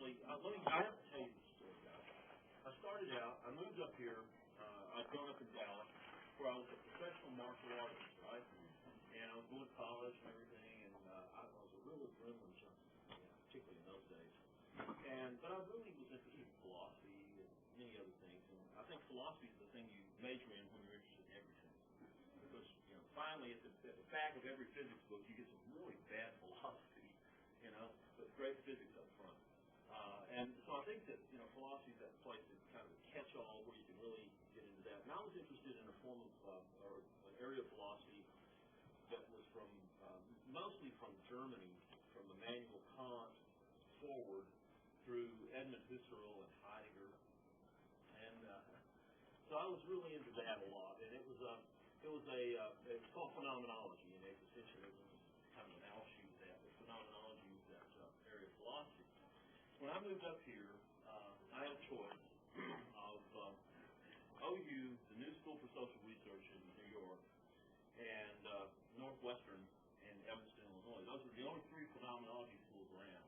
seriously, I have to tell you this story, guys. I started out, I moved up here, I'd grown up in Dallas, where I was a professional martial artist, right? And I was going to college and everything, and I was a real adrenaline junkie, particularly in those days. But I really was interested in philosophy and many other things. And I think philosophy is the thing you major in when you're interested in everything. Because, finally at the back of every physics book, you get some really bad philosophy, but great physics up front. And so I think that, philosophy is that place that's kind of a catch-all where you can really get into that. And I was interested in a form of, or an area of philosophy that was from, mostly from Germany, from Immanuel Kant forward through Edmund Husserl and Heidegger. And so I was really into that a lot. And it was called phenomenology, and existentialism is kind of an offshoot of that, but phenomenology is that area of philosophy. When I moved up here, I had a choice of OU, the New School for Social Research in New York, and Northwestern in Evanston, Illinois. Those were the only three phenomenology schools around.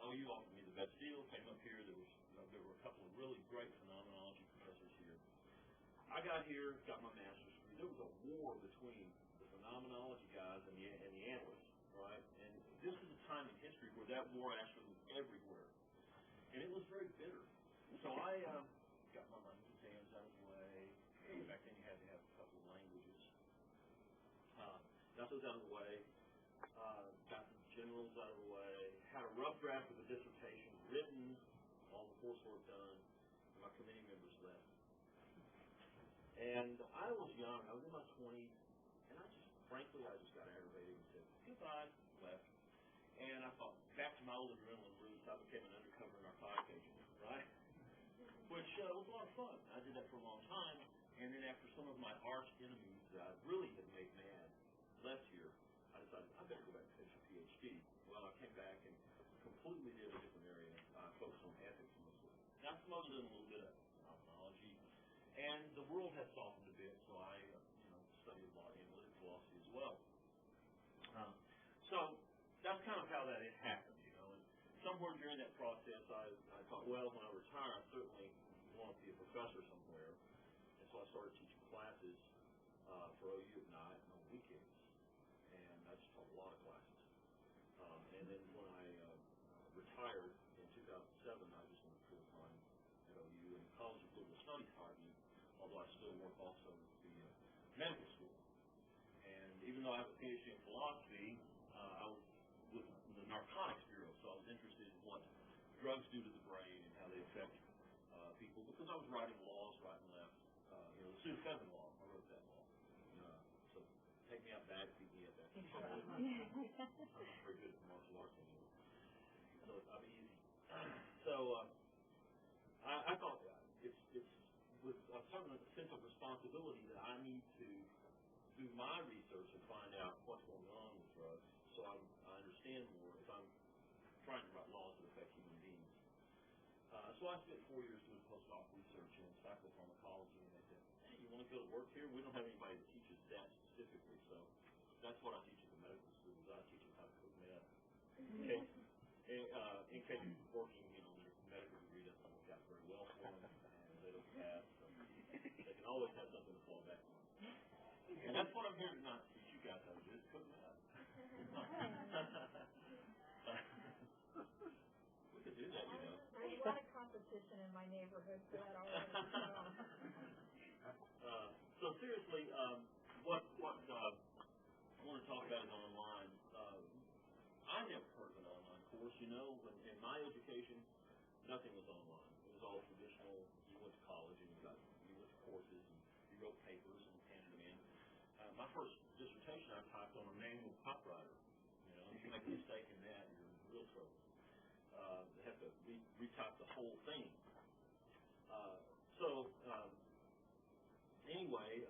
OU offered me the best deal, came up here. There were a couple of really great phenomenology professors here. I got here, got my master's degree. There was a war between the phenomenology guys and the analysts, right? And this is a time in history where that war actually was everywhere. And it was very bitter. So I got my language exams out of the way. Back then you had to have a couple of languages. Got those out of the way. Got the generals out of the way. Had a rough draft of the dissertation written, all the coursework done, and my committee members left. And I was young. I was in my 20s, and I just got aggravated and said, goodbye, left. And I thought, back to my old adrenaline roots, I became an undercover narcotic agent, right? Which was a lot of fun. I did that for a long time, and then after some of my arch enemies that I really had made mad left here, I decided, I better go back and finish a PhD. Well, I came back and completely did a different area. I focused on ethics mostly. Now, I smothered in a little bit of phenomenology, and the world has softened a bit, so I studied a lot of analytic philosophy as well. So that's kind of how that happened, And somewhere during that process, I thought, well, when I retire, I certainly want to be a professor somewhere. And so I started teaching classes for OU at night and on weekends. And I just taught a lot of classes. And then when I retired in 2007, I just went full-time at OU. And the College of Liberal Studies hired me, although I still work also at the medical school. And even though I have a PhD in philosophy, I was with the Narcotics Bureau, so I was interested in what drugs do to the brain and how they affect people, because I was writing laws right and left. The Sue-Feather law, I wrote that law. So take me out bad, beat me up bad. I'm not very good at martial arts anymore. So I'm easy. So I thought it's with a certain sense of responsibility that I need to do my research and find out what's going on with drugs, so I understand more if I'm trying to write laws that affect human beings. So I spent 4 years doing postdoc research in psychopharmacology, and they said, hey, you want to go to work here? We don't have anybody that teaches that specifically, so that's what I teach at the medical schools. I teach them how to cook meth. In case you're working, their medical degree doesn't work out very well for them, and they don't pass, so they can always have something to fall back on. And that's what I'm here tonight to teach you guys how to do, is cook meth. We could do that, There's a lot of competition in my neighborhood for that already. So seriously, what I want to talk about is online. I never heard of an online course. In my education, nothing was online. It was all traditional. You went to college and you went to courses and you wrote papers and handed them in. My first dissertation, I typed on a manual typewriter. If you make a mistake in that, you're in real trouble. They have to retype the whole thing. Anyway,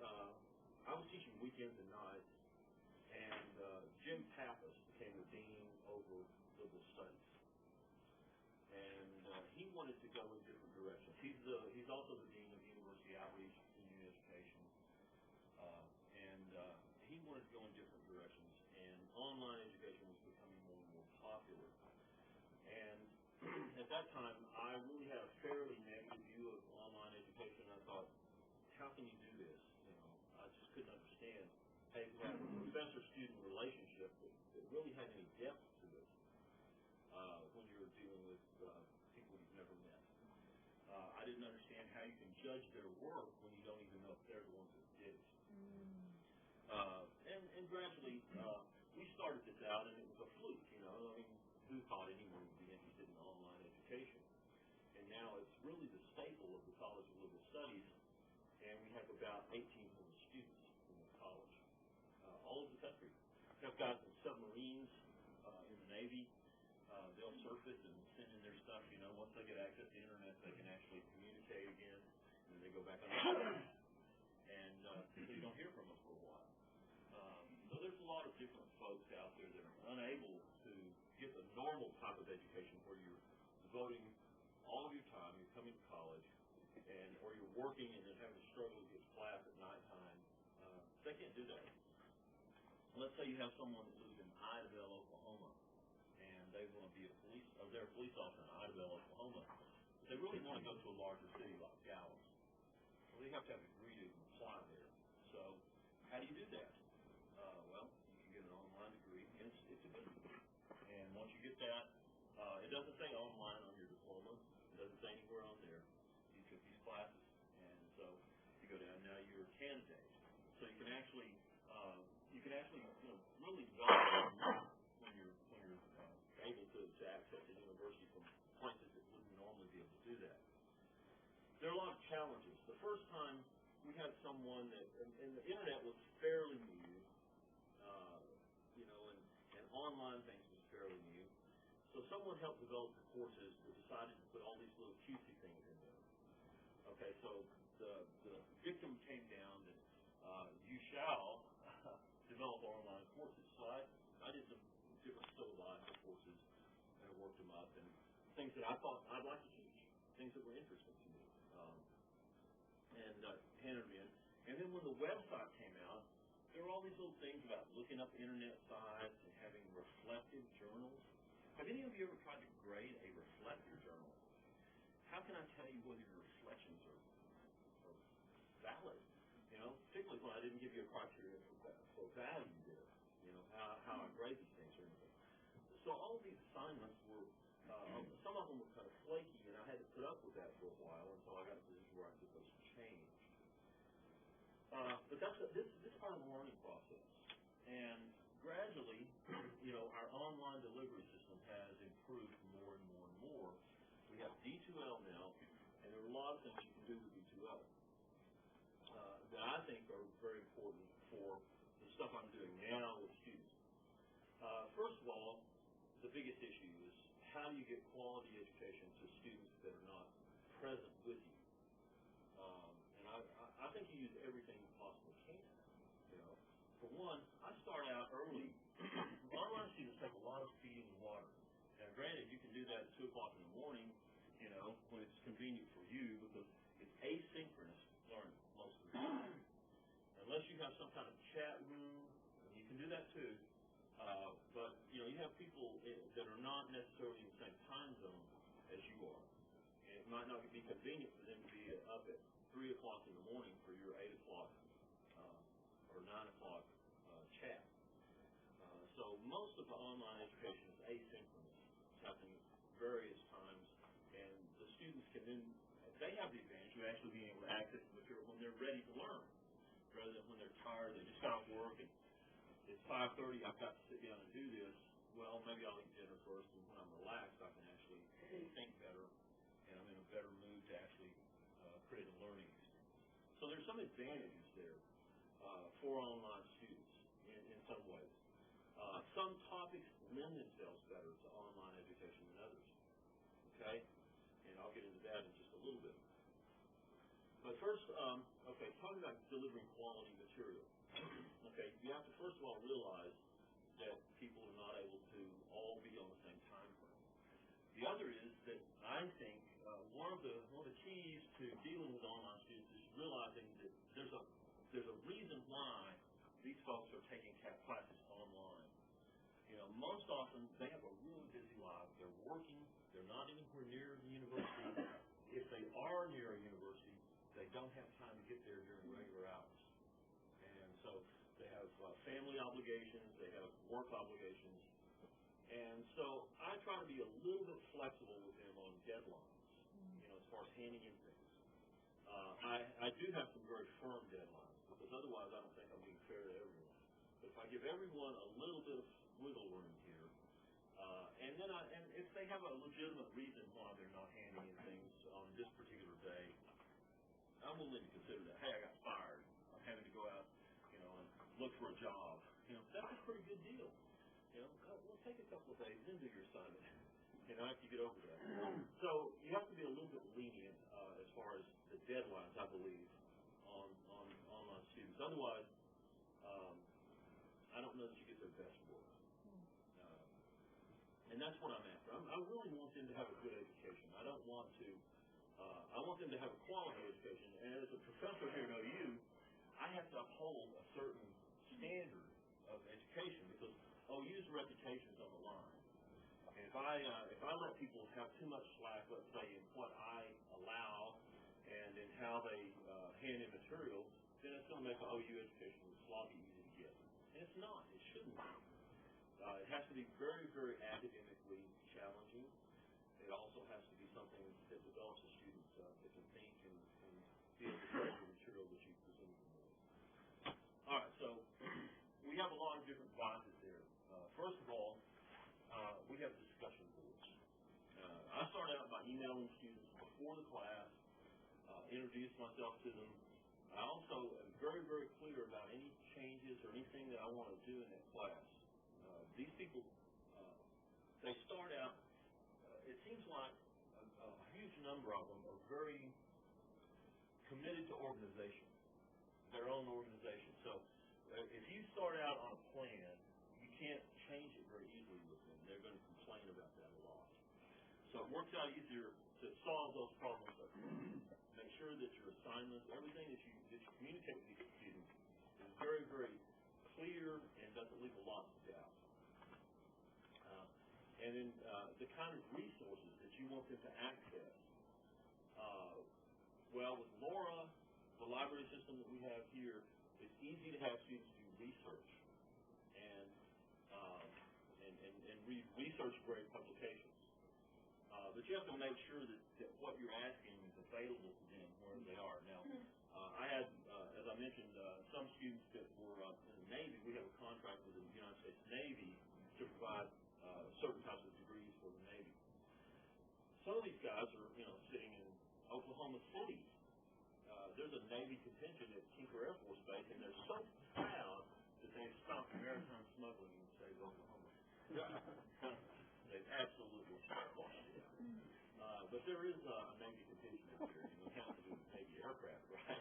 I was teaching weekends and nights, and Jim Pappas became the dean over liberal studies. And he wanted to go in different directions. He's also the dean of university outreach and union education. And he wanted to go in different directions, and online education was becoming more and more popular. And at that time, I really had a fairly negative view of online education. I thought, how can you do this? You know, I just couldn't understand how you could have a professor-student relationship that really had any depth to it when you're dealing with people you've never met. I didn't understand how you can judge their work when you don't even know if they're the ones that did it. And gradually, we started this out, and it was a fluke, you know. I mean, who thought anyone would be interested in online education? And now it's really the staple of the College of Liberal Studies, and we have about 1,800 students in the college, all over the country. We have guys in submarines, in the Navy. They'll surface and send in their stuff, you know. Once they get access to the internet, they can actually communicate again, and then they go back on the internet. And so you don't hear from them for a while. So there's a lot of different folks out there that are unable to get the normal type of education where you're devoting all of your time, you're coming to college, or you're working and then having to struggle to get to class at nighttime. They can't do that. Let's say you have someone that lives in Idabel, Oklahoma, and they want to be they're a police officer in Idabel, Oklahoma, but they really want to go to a larger city like Dallas. Well, they have to have a degree to apply there. So how do you do that? Well, you can get an online degree, and it's a good degree. And once you get that, it doesn't say online on your diploma. It doesn't say anywhere on there. You took these classes, and so you go down. Now you're a candidate, so you can actually really develop when you're able to access the university from places that wouldn't normally be able to do that. There are a lot of challenges. The first time we had someone and the internet was fairly new, and online things was fairly new. So someone helped develop the courses that decided to put all these little cutesy things in there. Okay, so the victim came down that you shall develop online courses. So I did some different syllabi courses, and I worked them up, and things that I thought I'd like to teach, things that were interesting to me, and handed them in. And then when the website came out, there were all these little things about looking up internet sites and having reflective journals. Have any of you ever tried to grade a reflective journal? How can I tell you whether your reflections are valid? You know, particularly when I didn't give you a criteria for value there. You know, how I grade these things or anything. So all of these assignments were, some of them were kind of flaky, and I had to put up with that for a while until I got to a position where I could get those changed. But this part of the learning process. And gradually, our online delivery system has improved more and more and more. We have D2L now, and there are a lot of things you can do with D2L that I think are very important for the stuff I'm doing now with students. First of all, the biggest issue is how do you get quality education to students that are not present with you? And I think you use everything you possibly can. For one, I start out early. Online students take a lot of feeding and water. Now, granted, you can do that at 2 o'clock in the morning, when it's convenient for you, because it's asynchronous learning most of the time. Unless you have some kind of chat room, you can do that too. But you have people that are not necessarily in the same time zone as you are. And it might not be convenient for them to be up at 3 o'clock in the morning for your 8 o'clock or 9 o'clock chat. So most of the online education is asynchronous. It's happening various times, and the students can then, they have the advantage of actually being able to access the material when they're ready to learn, rather than when they're tired, they just got off work, and it's 5:30, I've got to sit down and do this. Well, maybe I'll eat dinner first, and when I'm relaxed, I can actually think better, and I'm in a better mood to actually create a learning experience. So there's some advantages there for online students in some ways. Some topics lend themselves better to online education than others. Okay? And I'll get into that in just a little bit. But first, talking about delivering quality material. Okay, you have to first of all realize that people are not able to all be on the same time frame. The other is that I think one of the keys to dealing with online students is realizing that there's a reason why these folks are taking classes online. Most often they have a really busy life. They're working. They're not anywhere near family obligations, they have work obligations, and so I try to be a little bit flexible with them on deadlines, as far as handing in things. I do have some very firm deadlines, because otherwise I don't think I'm being fair to everyone. But if I give everyone a little bit of wiggle room here, and if they have a legitimate reason why they're not handing in things on this particular day, I'm willing to consider that. Hey, I got fired. I'm having to go out, and look for a job. That's a pretty good deal. We'll take a couple of days into your assignment. After you get over that. So you have to be a little bit lenient as far as the deadlines, I believe, on my students. Otherwise, I don't know that you get their best work. And that's what I'm after. I really want them to have a good education. I don't want to. I want them to have a quality education. And as a professor here at OU, I have to uphold a certain standard of education because OU's reputation is on the line. And if I let people have too much slack, let's say, in what I allow and in how they hand in materials, then it's going to make an OU education sloppy, easy to get. And it's not. It shouldn't be. It has to be very, very academically challenging. It also has to be something that develops a student that can think and feel the material that you present to them. All right, so we have a lot of different boxes there. First of all, we have discussion boards. I start out by emailing students before the class, introduce myself to them. I also am very, very clear about any changes or anything that I want to do in that class. These people, they start out, it seems like a huge number of them are very committed to organization, their own organization. So if you start out on a plan, you can't change it very easily with them. They're going to complain about that a lot. So it works out easier to solve those problems. Make sure that your assignments, everything that you communicate with these students is very, very clear and doesn't leave a lot of doubt. And then the kind of resources that you want them to access. Well, with Laura, the library system that we have here, it's easy to have students do research and read research-grade publications. But you have to make sure that what you're asking is available to them wherever they are. Now, I had, as I mentioned, some students that were in the Navy. We have a contract with the United States Navy to provide certain types of degrees for the Navy. Some of these guys are, sitting in Oklahoma City. There's a Navy contingent at Tinker Air Force Base, and they're so proud that they've stopped maritime smuggling in the state of Oklahoma. They've absolutely squashed it. But there is a Navy contingent up here, it has to do with Navy aircraft, right?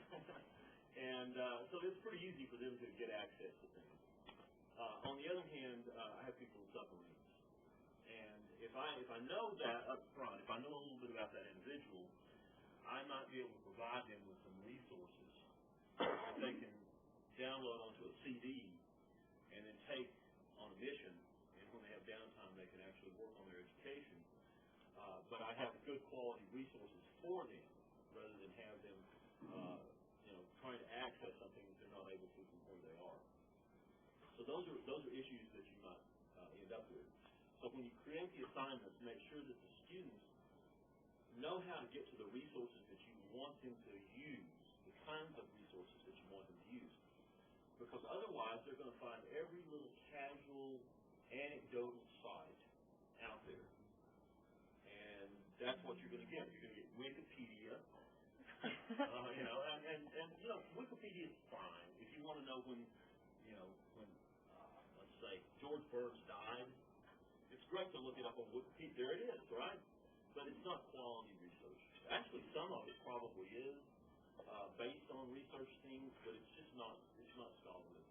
And so it's pretty easy for them to get access to things. On the other hand, I have people in submarines. And if I know that up front, if I know a little bit about that individual, I might be able to provide them with some resources that they can download onto a CD and then take on a mission. And when they have downtime, they can actually work on their education. But I have good quality resources for them rather than have them, trying to access something that they're not able to from where they are. So those are issues that you might end up with. So when you create the assignments, make sure that the students know how to get to the resources that you want them to use, the kinds of resources that you want them to use. Because otherwise, they're going to find every little casual, anecdotal site out there. And that's what you're going to get. You're going to get Wikipedia. Wikipedia is fine. If you want to know when let's say, George Burns died, it's great to look it up on Wikipedia. There it is, right? But it's not quality research. Actually, some of it probably is based on research things, but it's just not scholarly.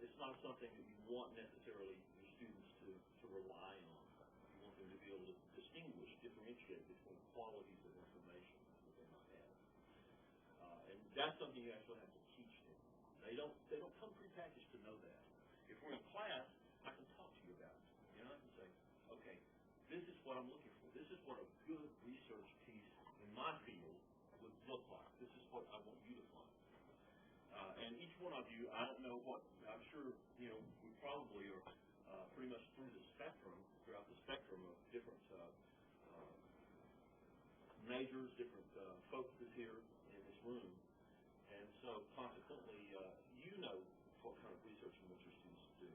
It's not something that you want necessarily your students to rely on. You want them to be able to differentiate between qualities of information that they might have. And that's something you actually have to teach them. They don't come prepackaged to know that. If we're in class, I can talk to you about it. I can say, okay, this is what I'm looking for. This is what a good research piece in my field would look like. This is what I want you to find. And each one of you, I don't know what, I'm sure, you know, we probably are pretty much throughout the spectrum of different majors, different focuses here in this room. And so, consequently, you know what kind of research and what your students do.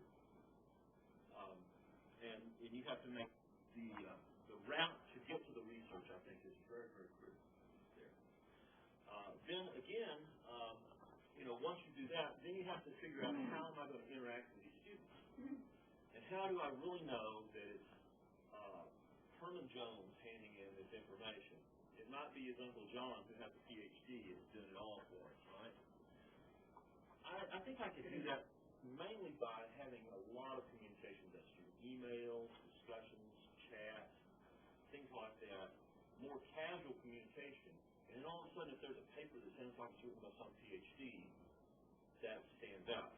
And you have to make the route to get to the research, I think, is very, very critical there. Then again, you know, once you do that, then you have to figure out how am I going to interact with these students, and how do I really know that it's Herman Jones handing in this information. It might be his Uncle John, who has a PhD, is doing it all for us, right? I think I could do that mainly by having a lot of communication that's through emails, discussions, chats, things like that, more casual communication. And then all of a sudden, if there's a paper that sounds like it's written by some PhD, that stands out.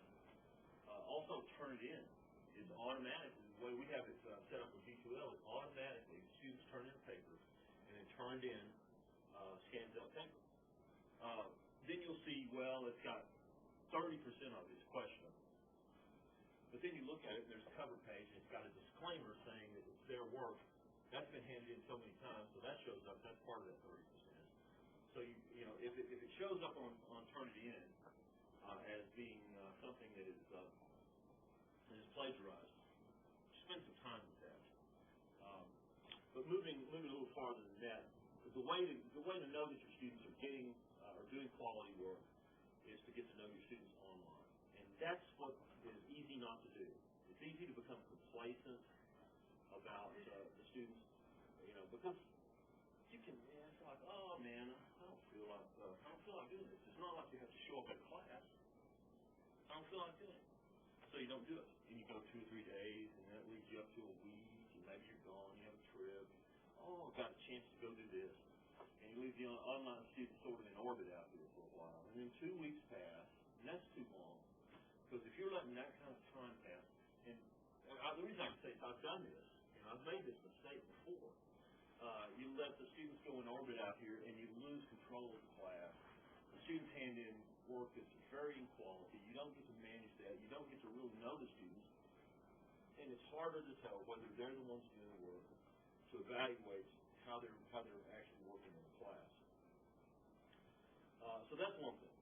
Also, turn it in. It's automatically, the way we have it set up with G2L, it's automatically, students turn in papers, and then turned in, scans out paper. Then you'll see, well, it's got 30% of it is questionable. But then you look at it, and there's a cover page, and it's got a disclaimer saying that it's their work. That's been handed in so many times, so that shows up, that's part of that 30%. So, you know, if it shows up on Turn It In as being something that is plagiarized, spend some time with that. But moving a little farther than that, the way to know that your students are getting or doing quality work is to get to know your students online, and that's what is easy not to do. It's easy to become complacent about the students, you know, because you can. It's like, oh man, I don't feel like doing this. It's not like you have to show up at class. I don't feel like doing it, so you don't do it. And you go 2 or 3 days, and that leads you up to a week, and maybe you're gone. You have a trip. Oh, I've got a chance to go do this, and you leave the online student sort of in orbit out here for a while, and then 2 weeks pass, and that's too long. Because if you're letting that kind of time pass, and the reason I can say is I've done this, and I've made this mistake before. You let the students go in orbit out here, and you lose control of the class. The students hand in work that's varying quality. You don't get to manage that. You don't get to really know the students, and it's harder to tell whether they're the ones doing the work, to evaluate how they're actually working in the class. So that's one thing.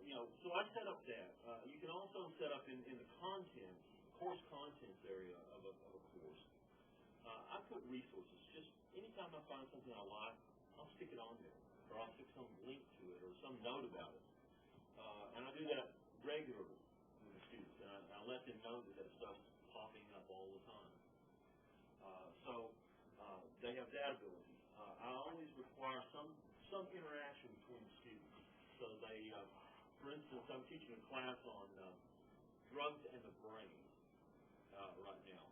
You know, so I set up that. You can also set up in the course contents area of a course. I put resources. Just anytime I find something I like, I'll stick it on there, or I'll stick some link to it, or some note about it. And I do that regularly with the students, and I let them know that stuff's popping up all the time. So they have that ability. I always require some interaction between the students. So they, for instance, I'm teaching a class on drugs and the brain right now.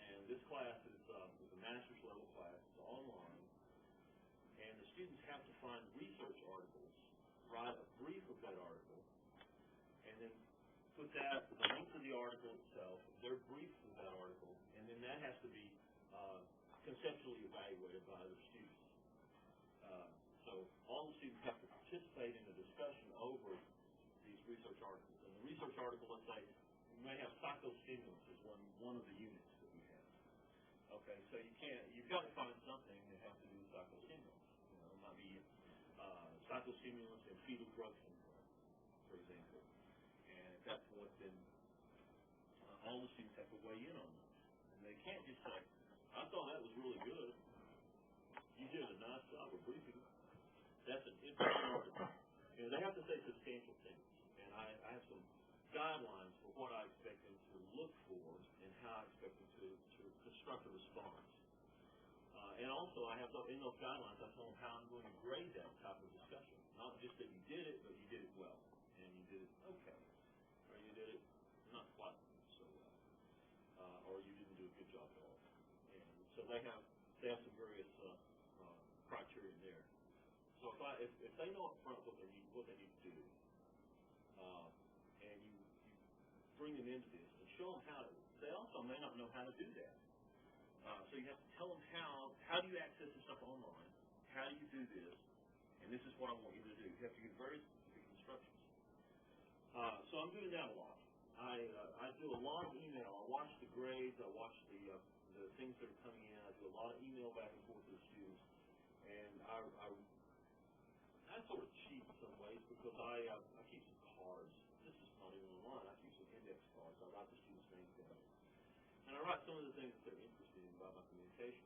And this class is a master's level class. It's online. And the students have to find research articles, write a brief of that article, and then put the link to the article itself, their brief of that article, and then that has to be conceptually evaluated by other students. So all the students have to participate in a discussion over these research articles. And the research article, let's say, you may have psychostimulants as one of the units that we have. Okay, so you've got to find something that has to do with psychostimulants. You know, it might be psychostimulants and fetal growth syndrome, for example. And that's what then all the students have to weigh in on those. And they can't just say, I thought that was really good. You did a nice job of briefing. That's an interesting article. You know, they have to say substantial things. And I have some guidelines for what I expect them to look for and how I expect them to construct a response. And also, I have in those guidelines, I tell them how I'm going to grade that type of discussion. Not just that you did it, but you did it well. And you did it okay. Or you did it not quite so well. Or you didn't do a good job at all. And so they have some various criteria there. So if they know up front what they need to do, and you bring them into this and show them how to, they also may not know how to do that. So you have to tell them how do you access this stuff online? How do you do this? And this is what I want you to do. You have to give very specific instructions. So I'm doing that a lot. I do a lot of email. I watch the grades. I watch the things that are coming in. I do a lot of email back and forth with students, and I sort of cheat in some ways because I keep some cards. This is not even online. I keep some index cards. I write the students' names down, and I write some of the things that they're interested in about my communication.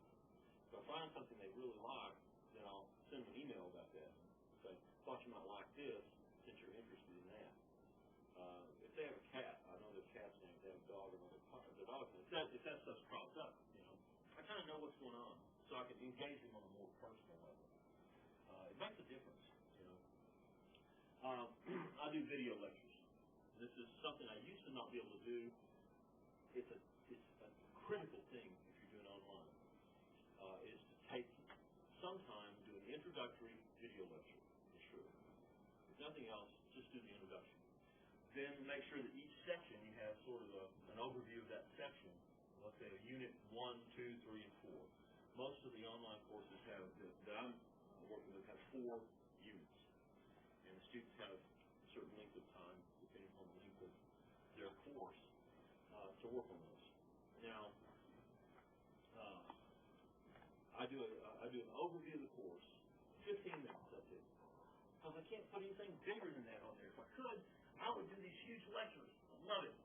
If I find something they really like, then I'll send them an email about that. Say, thought you might like this since you're interested in that. If they have a cat, I know their cat's name. If they have a dog, I know their dog's name. If that stuff crops up, I kind of know what's going on, so I can engage them on a more personal level. It makes a difference, I do video lectures. This is something I used to not be able to do. It's a critical thing if you're doing online. Is to take some time, do an introductory video lecture, for sure. If nothing else, just do the introduction. Then make sure that each section you have sort of an overview of that section. Let's say a unit 1, 2, 3, and 4. Most of the online courses that I'm working with have 4 units, and the students have a certain length of time, depending on the length of their course, to work on those. Now, I do an overview of the course, 15 minutes, that's it. Because I can't put anything bigger than that on there. If I could, I would do these huge lectures. I love it.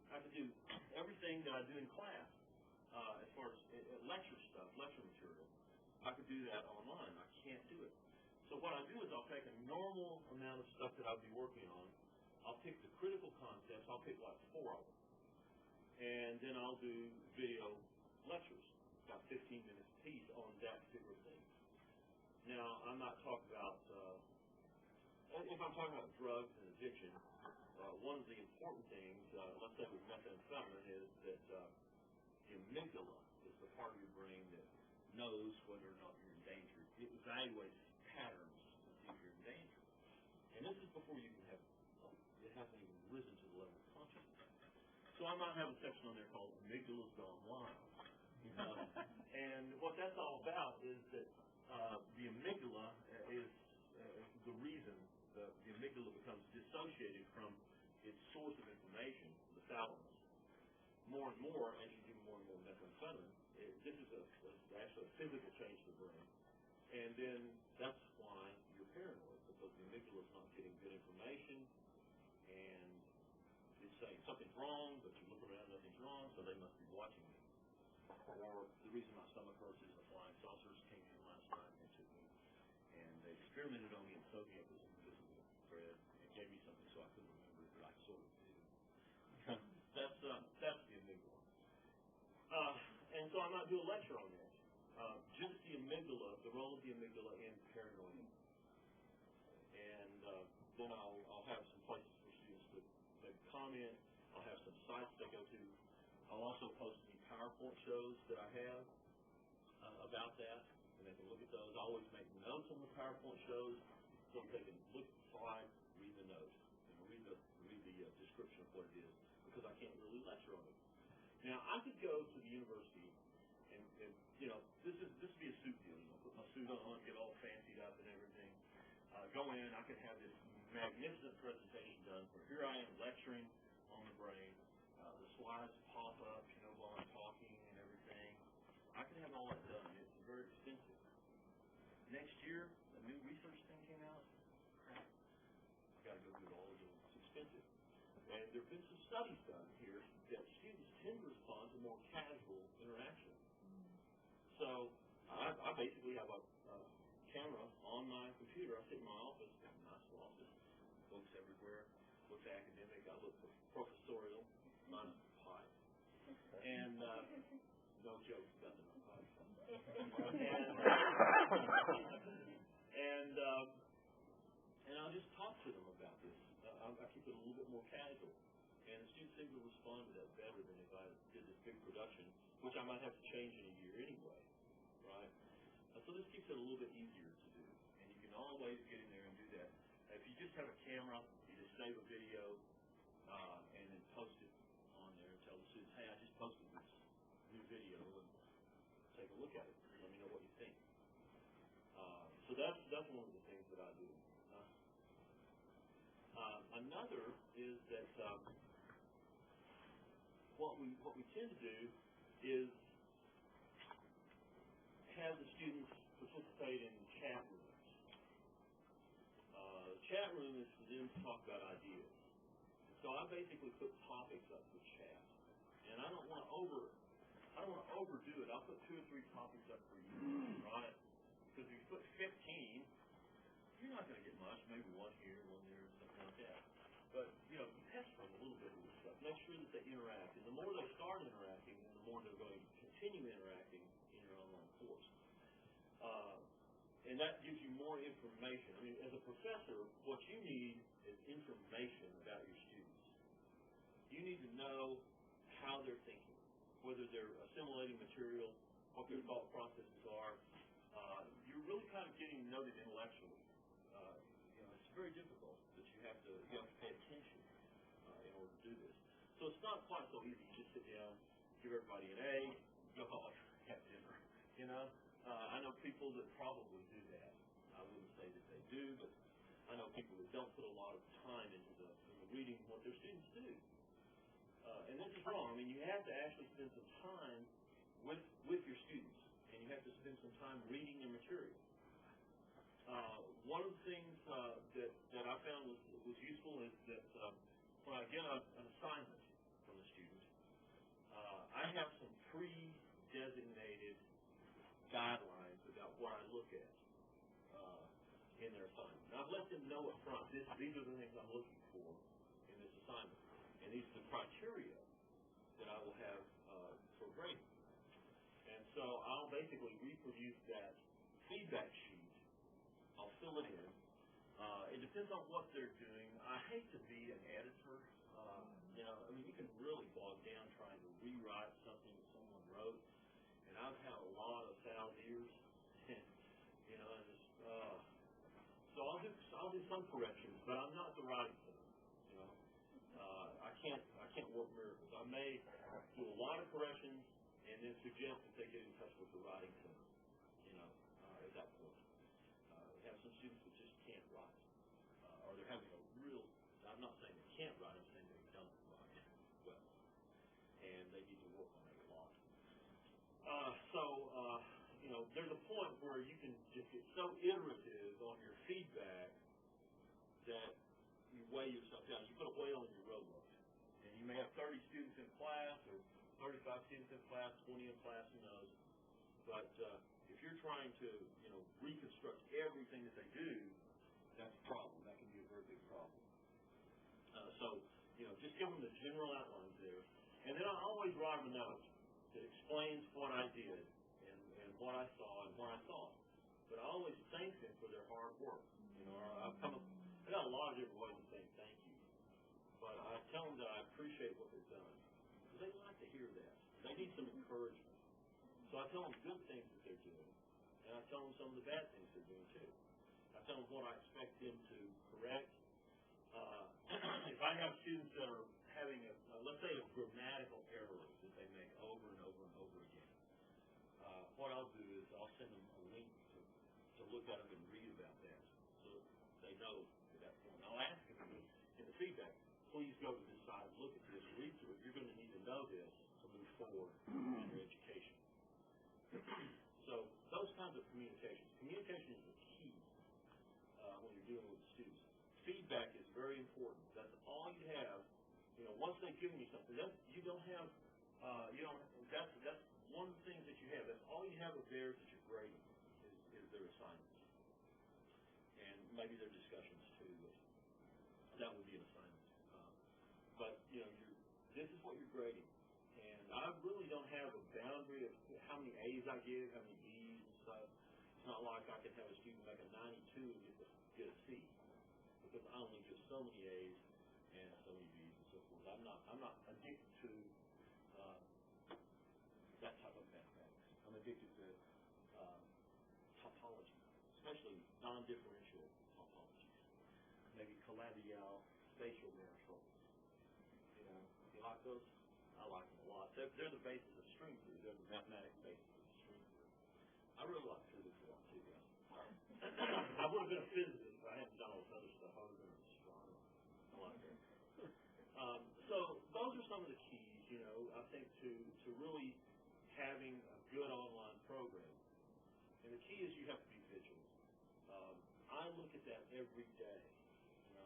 I could do everything that I do in class as far as lecture stuff, lecture material. I could do that online. I can't do it. So what I do is I'll take a normal amount of stuff that I'll be working on. I'll pick the critical concepts. I'll pick like 4 of them. And then I'll do video lectures, about 15 minutes a piece on that particular thing. Now, I'm not talking about, if I'm talking about drugs and addiction, one of the important things, let's say with methamphetamine, is that the amygdala is the part of your brain that knows whether or not you're in danger. It evaluates patterns to see if you're in danger. And this is before you can have, it hasn't even risen to the level of consciousness. So I might have a section on there called Amygdala's Gone Wild. And what that's all about is that the amygdala is the reason the amygdala becomes dissociated from its source of information, the thalamus. More and more, as you do more and more methamphetamine, this is actually a physical change to the brain. And then that's why you're paranoid, because the amygdala is not getting good information, and it's saying something's wrong, but you look around, nothing's wrong, so they must be watching me. Or the reason my stomach hurts is the flying saucers came in last night and took me, and they experimented on me and soaked me up with some invisible thread and gave me something so I couldn't remember it, but I sort of did. That's the amygdala. And so I might do a lecture on that. Just the amygdala, the role of the amygdala in paranoia. And then I'll have some places for students to maybe comment. I'll have some sites they go to. I'll also post any PowerPoint shows that I have about that, and they can look at those. I always make notes on the PowerPoint shows so they can look at the slide, read the notes, read the description of what it is, because I can't really lecture on it. Now, I could go to the university, and this would be a suit deal. Put my suit on, get all fancied up and everything. Go in, I could have this magnificent presentation done where here I am lecturing on the brain. The slides pop up, while I'm talking and everything. I can have all that done. It's very expensive. Next year, a new research thing came out. Crap. I've got to go do it all again. It's expensive. And there have been some studies done here that students tend to respond to more casual interaction. So I basically have a camera on my computer. I sit in my office, got a nice office, books everywhere, looks academic. I look professorial. Mine's pie. And no jokes about the pie. And I'll just talk to them about this. I keep it a little bit more casual. And the students seem to respond to that better than if I did this big production, which I might have to change in a year anyway, right? So this keeps it a little bit easier to do. And you can always get in there and do that. If you just have a camera, you just save a video and then post it on there and tell the students, hey, I just posted this new video, and take a look at it. Let me know what you think. So that's one of the things that I do. Another is that what we tend to do is have the students participate in chat rooms. The chat room is for them to talk about ideas. So I basically put topics up for chat, and I don't want to overdo it. I'll put 2 or 3 topics up for you, right? Because if you put 15, you're not going to get much. Maybe one here, one there, something like that. But test them a little bit of this stuff. Make sure that they interact, and the more they start interacting, the more they're going to continue interacting in your online course. And that gives you more information. I mean, as a professor, what you need is information about your students. You need to know how they're thinking, whether they're assimilating material, what their thought processes are. You're really kind of getting noted intellectually. It's very difficult that you have to pay attention in order to do this. So it's not quite so easy. You just sit down, give everybody an A, go home, have dinner. I know people that probably do that. I wouldn't say that they do, but I know people that don't put a lot of time into reading what their students do. And this is wrong. I mean, you have to actually spend some time with your students, and you have to spend some time reading their material. One of the things that I found was useful is that when I get an assignment from a student, I have some pre-designated guidelines about what I look at in their assignment. And I've let them know up front, these are the things I'm looking for in this assignment. And these are the criteria that I will have for grading. And so I'll basically reproduce that feedback sheet. I'll fill it in. It depends on what they're doing. I hate to be an editor. I mean, you can really bog down trying to rewrite something that someone wrote. And I've had a lot of foul ears. So I'll do some corrections, but I'm not the writing center. I can't work miracles. I may do a lot of corrections and then suggest that they get in touch with the writing center. At that point, we have some students that just can't write, or they're having a real. I'm not saying they can't write. I'm saying they don't write well, and they need to work on it a lot. There's a point where you can just get so iterative on your feedback that you weigh yourself down. You put a weight on your roadwork. And you may have 30 students in class or 35 students in class, 20 in class, who knows. But if you're trying to, reconstruct everything that they do, that's a problem. That can be a very big problem. Just give them the general outlines there. And then I always write a note that explains what I did and what I saw and where I saw it. But I always thank them for their hard work. I got a lot of different ways of saying thank you. But I tell them that I appreciate what they've done. Because they like to hear that. They need some encouragement. So I tell them good things that they're doing. And I tell them some of the bad things they're doing too. I tell them what I expect them to correct. If I have students that are having let's say a grammatical error that they make over and over and over again, what I'll do is I'll send them a link to look at them and read about that, so they know at that point. I'll ask them in the feedback, please go to this site, look at this, read through it. You're going to need to know this to move forward in your education. So those kinds of communications. Communication is the key when you're dealing with students. Feedback is very important. That's all you have. Once they've given you something, you don't have. That's one of the things that you have. That's all you have of theirs that you're grading is their assignments, and maybe their discussions too. That would be an assignment. But this is what you're grading, and I really don't have a boundary of how many A's I give, how many B's and stuff. It's not like I can have a student make a 92 and get a C, because I only give so many A's and so many B's and so forth. I'm not addicted to that type of mathematics. I'm addicted to topology, especially non-differential topologies. Maybe Calabi-Yau spatial manifolds. You like those? I like them a lot. They're the basis of string theory. They're the mathematical basis of string theory. I really like physics a lot too, guys. I would have been a physicist if I hadn't done all this other stuff. I would have been an astronomer. I like having a good online program. And the key is you have to be vigilant. I look at that every day.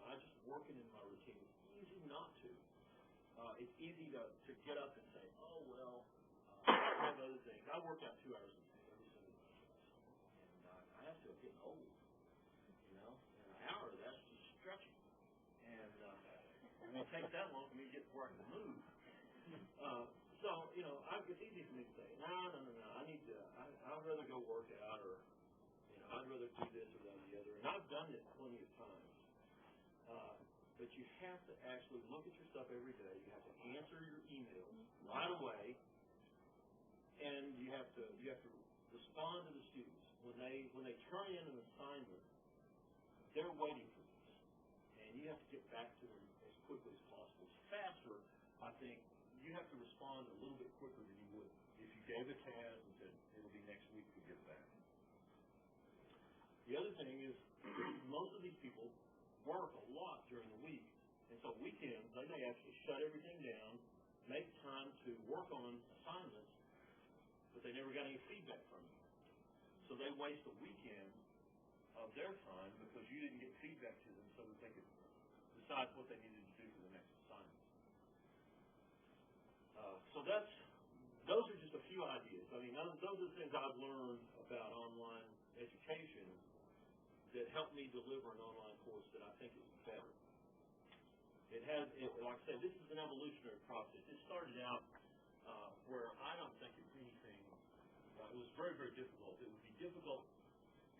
I just working in my routine. It's easy not to. It's easy to get up and say, oh, well, I have other things. I work out 2 hours a day every single day. And I have to get old, And an hour of that's just stretching. And it won't take that long for me to get to where I can move. It's easy for me to say, no, I'd rather go work out, or, I'd rather do this or that or the other. And I've done it plenty of times. But you have to actually look at your stuff every day. You have to answer your emails right away, and you have to respond to the students when they turn in an assignment. They're waiting for this, and you have to get back to them as quickly as possible. Faster, I think. You have to respond a little bit quicker than you would if you gave a task and said it'll be next week to get back. The other thing is most of these people work a lot during the week, and so weekends they may actually shut everything down, make time to work on assignments, but they never got any feedback from you. So they waste a weekend of their time because you didn't get feedback to them so that they could decide what they needed to do for the next assignment. Those are just a few ideas. Those are the things I've learned about online education that helped me deliver an online course that I think is better. Like I said, this is an evolutionary process. It started out where I don't think it's anything. It was very, very difficult. It would be difficult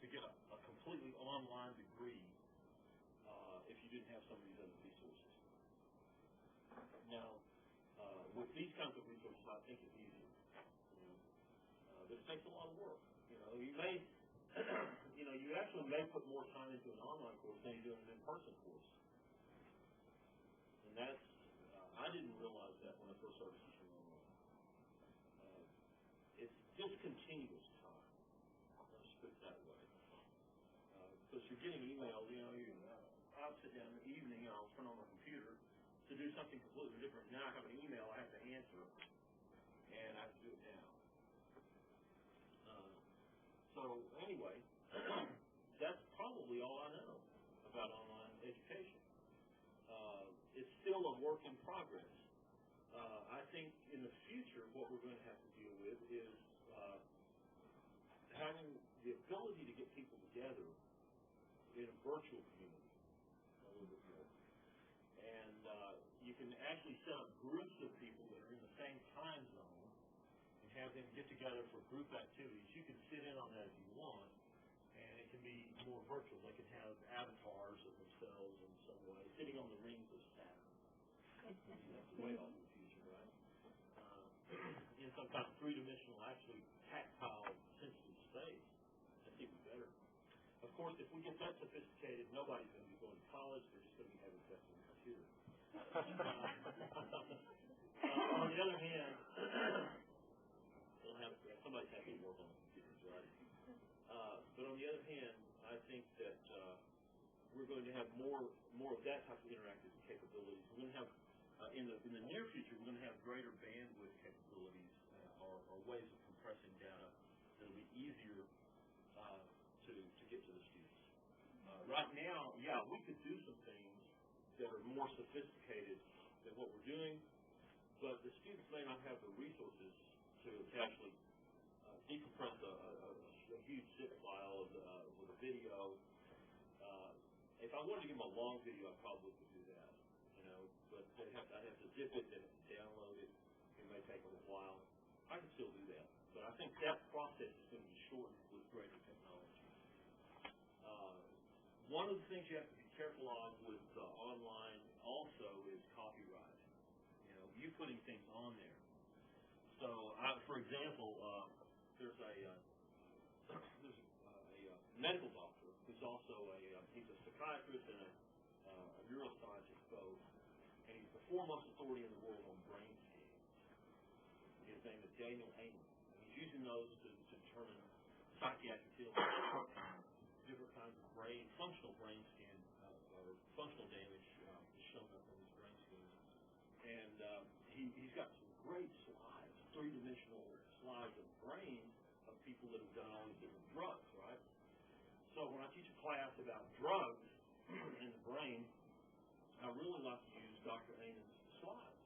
to get a completely online degree if you didn't have some of these other resources. Now, with these kinds of resources, I think it's easier. But it takes a lot of work. You may, you actually may put more time into an online course than you do an in-person course. And that's, I didn't realize that when I first started teaching online. It's discontinuous time. Let's put it that way. Because you're getting emails, I'll sit down in the evening and I'll turn on my computer to do something completely different. Now I have an email I have to answer, and I have to do it now. So anyway, that's probably all I know about online education. It's still a work in progress. I think in the future what we're going to have to deal with is having the ability to get people together in a virtual community a little bit more. And you can actually set up groups of people that are in the same time zone and have them get together for group activities. You can sit in on that if you want, and it can be more virtual. They can have avatars of themselves in some way, sitting on the rings of Saturn. That's way off in the future, right? In some kind of three-dimensional, actually tactile, sensitive space. That's even better. Of course, if we get that sophisticated, nobody's going to be going to college. They're just going to be having sex on the computer. On the other hand, somebody's having to work on the computers, right? But on the other hand, I think that we're going to have more of that type of interactive capabilities. We're going to have, in the near future, we're going to have greater bandwidth capabilities or ways of compressing data that will be easier to get to the students. Right now, we could do some things that are more sophisticated than what we're doing, but the students may not have the resources to actually decompress a huge zip file with a video. If I wanted to give them a long video, I probably could do that, but I'd have to zip it and download it. It may take a little while. I can still do that, but I think that process is going to be shortened with greater technology. One of the things you have to be careful of with online also is copyright. You putting things on there. So, for example, there's a medical doctor who's also he's a psychiatrist and a neuroscientist both, and he's the foremost authority in the world on brain scans. His name is Daniel Heyman. And he's using those to determine psychiatric illness and different kinds of functional brain scan or functional damage is shown up in these brain scans. And he's got some great slides, three-dimensional slides of brains of people that have done all these different drugs, right? So when I teach a class about drugs in the brain, I really like to use Dr. Ainan's slides.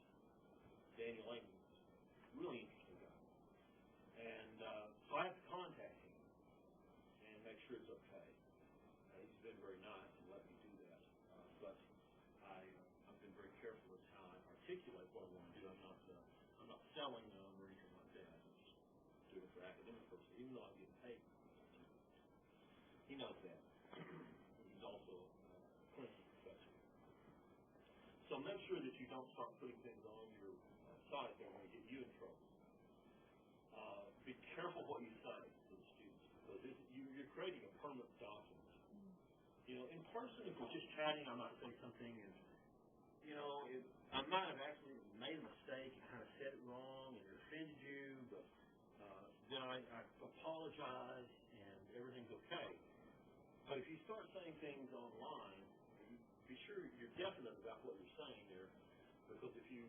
Daniel Ainan's really interesting guy. And so I have to contact him and make sure it's okay. He's been very nice and let me do that. But I've been very careful with how I articulate what I want to do. I'm not selling them or anything like that. I'm just doing it for academic purposes, even though I get paid. He knows that. He's also a clinical professor. So make sure that you don't start putting things on your site that are going to get you in trouble. Be careful what you say to the students, because you're creating a permanent document. You know, in person, if we're just chatting, I might say something, and I might have actually made a mistake and kind of said it wrong and it offended you, but then I apologize and everything's okay. But if you start saying things online, be sure you're definite about what you're saying there, because if you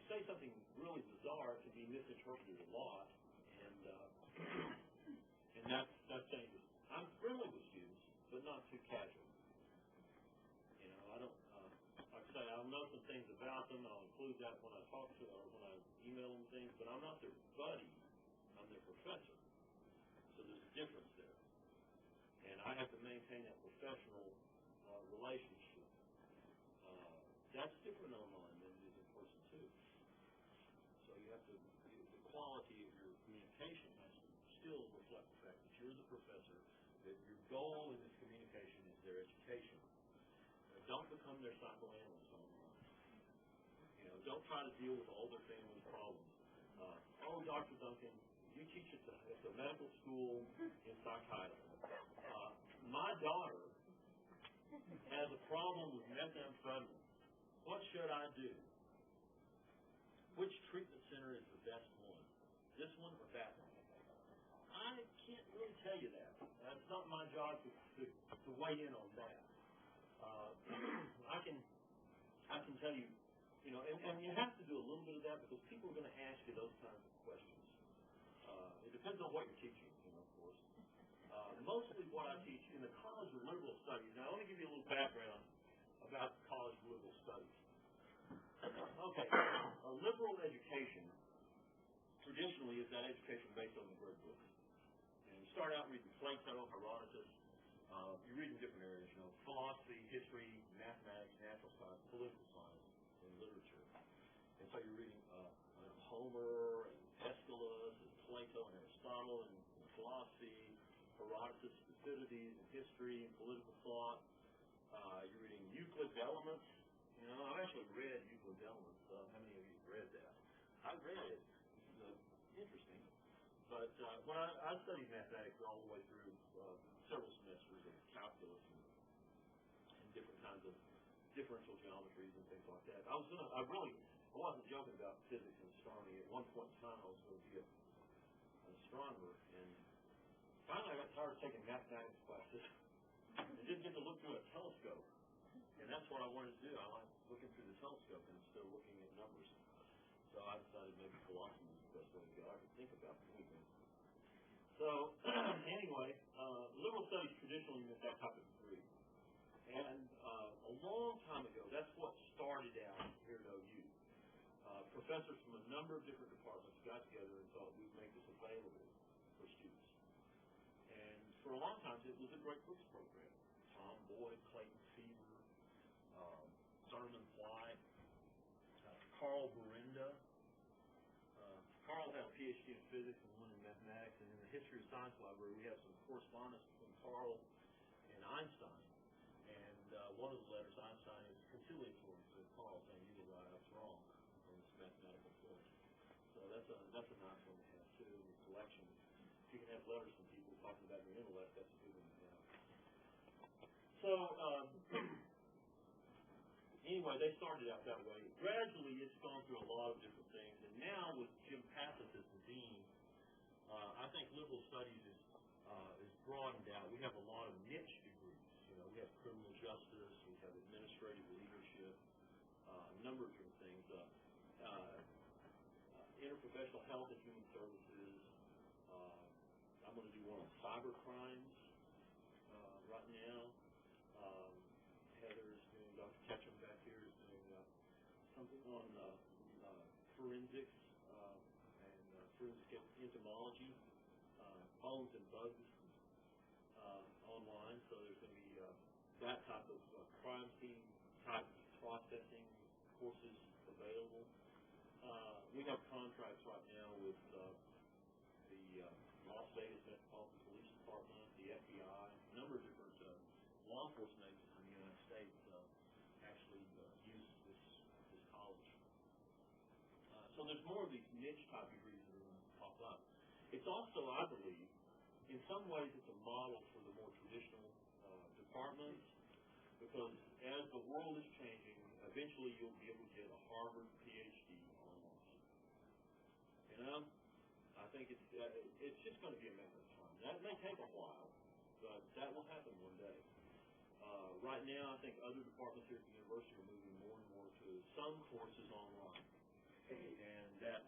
say something really bizarre, it can be misinterpreted a lot, and that's dangerous. I'm friendly with students, but not too casual. I don't, like I say, I'll know some things about them, and I'll include that when I talk to or when I email them things, but I'm not their buddy. I'm their professor. So there's a difference there. And I have to maintain that professional relationship. That's different online than it is in person, too. So you have to, the quality of your communication has to still reflect the fact that you're the professor, that your goal in this communication is their education. Don't become their psychoanalyst online. Don't try to deal with all their family's problems. Dr. Duncan, you teach at the medical school in psychiatry. My daughter has a problem with methamphetamine. What should I do? Which treatment center is the best one? This one or that one? I can't really tell you that. That's not my job to weigh in on that. I can tell you, and you have to do a little bit of that because people are going to ask you those kinds of questions. It depends on what you're teaching, of course. Mostly what I teach in the College of Liberal Studies. Now, let me give you a little background about the College of Liberal Studies. Okay, a liberal education traditionally is that education based on the great books. And you start out reading Plato, Herodotus. You're reading different areas, philosophy, history, mathematics, natural science, political science, and literature. And so you're reading Homer and Aeschylus and Plato and Aristotle and philosophy, Herodotus, Thucydides, and history and political thought. You're reading Euclid's Elements. I've actually read Euclid's Elements. How many of you have read that? I read it. It's interesting. But when I studied mathematics all the way through several semesters of calculus and different kinds of differential geometries and things like that. I wasn't joking about physics and astronomy. At one point in time, I was going to be an astronomer, and finally I got tired of taking mathematics classes and didn't get to look through a telescope. And that's what I wanted to do. I like looking through the telescope instead of looking at numbers. So I decided maybe philosophy was the best way to go. I could think about anything. So anyway, liberal studies traditionally meant that type of degree. And a long time ago, that's what started out here at OU. Professors from a number of different departments got together and thought we'd make this available for students. And for a long time, it was a great books program. Tom Boyd, Clayton Fever, Thurman White, Carl Berenda. Carl had a PhD in physics and one in mathematics, and in the History of Science Library, we have some correspondence between Carl and Einstein. And one of the letters, Einstein is conciliatory to Carl, saying you were right, I was wrong on this mathematical point. So that's a nice one to have too, a collection. If you can have letters from people talking about your intellect, that's a good one to have. So anyway, they started out that way. Gradually, it's gone through a lot of different things, and now with Jim Passos as the dean, I think liberal studies is broadened out. We have a lot of niche degrees. We have criminal justice, we have administrative leadership, a number of different things. Interprofessional health and human services. do one on cyber crimes right now. Heather's doing, Dr. Ketchum back here is doing something on forensics and forensic entomology, bones and bugs online. So there's going to be that type of crime scene type processing courses available. We have contracts right now with the Las Vegas Metropolitan Police Department, the FBI, a number of different law enforcement agencies in the United States actually use this college. So there's more of these niche type degrees that are going to pop up. It's also, I believe, in some ways it's a model for the more traditional departments, because as the world is changing, eventually you'll be able to get a Harvard PhD online. You know, I think it's just going to be a matter of time. That may take a while, but that will happen one day. Right now, I think other departments here at the university are moving more and more to some courses online. And that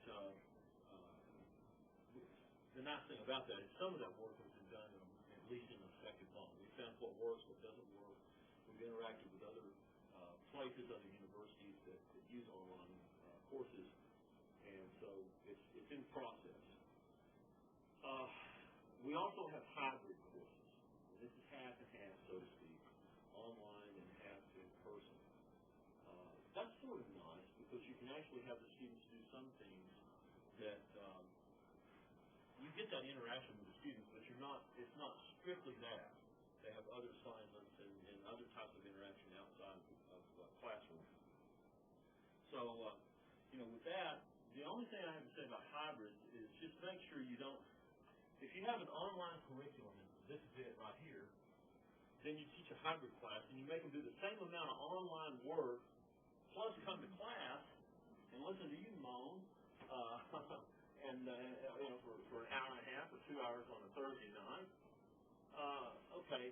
the nice thing about that is some of that work has been done at least in an effective model. We found what works, what doesn't work. We've interacted with other places, other universities that use online courses, and so it's in process. We also have hybrid courses. This is half and half, so to speak, online and half in person. That's sort of nice because you can actually have the students do some things that you get that interaction with the students, but it's not strictly that. They have other assignments and other types of interaction outside of the classroom. So, with that, the only thing I have to say about hybrids is just make sure you don't, if you have an online curriculum, this is it right here, then you teach a hybrid class and you make them do the same amount of online work plus come to class and listen to you moan and for an hour and a half or 2 hours on a Thursday night. Okay,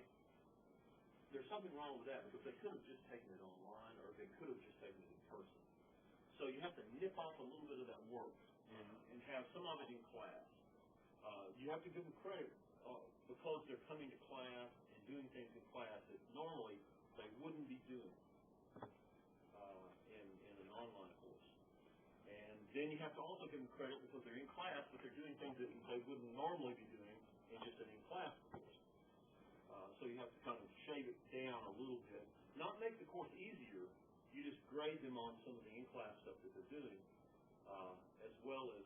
there's something wrong with that because they could have just taken it online or they could have just taken it in person. So you have to nip off a little bit of that work and have some of it in class. You have to give them credit because they're coming to class and doing things in class that normally they wouldn't be doing in an online course. And then you have to also give them credit because they're in class, but they're doing things that they wouldn't normally be doing in just an in-class course. So you have to kind of shave it down a little bit. Not make the course easier, you just grade them on some of the in-class stuff that they're doing, as well as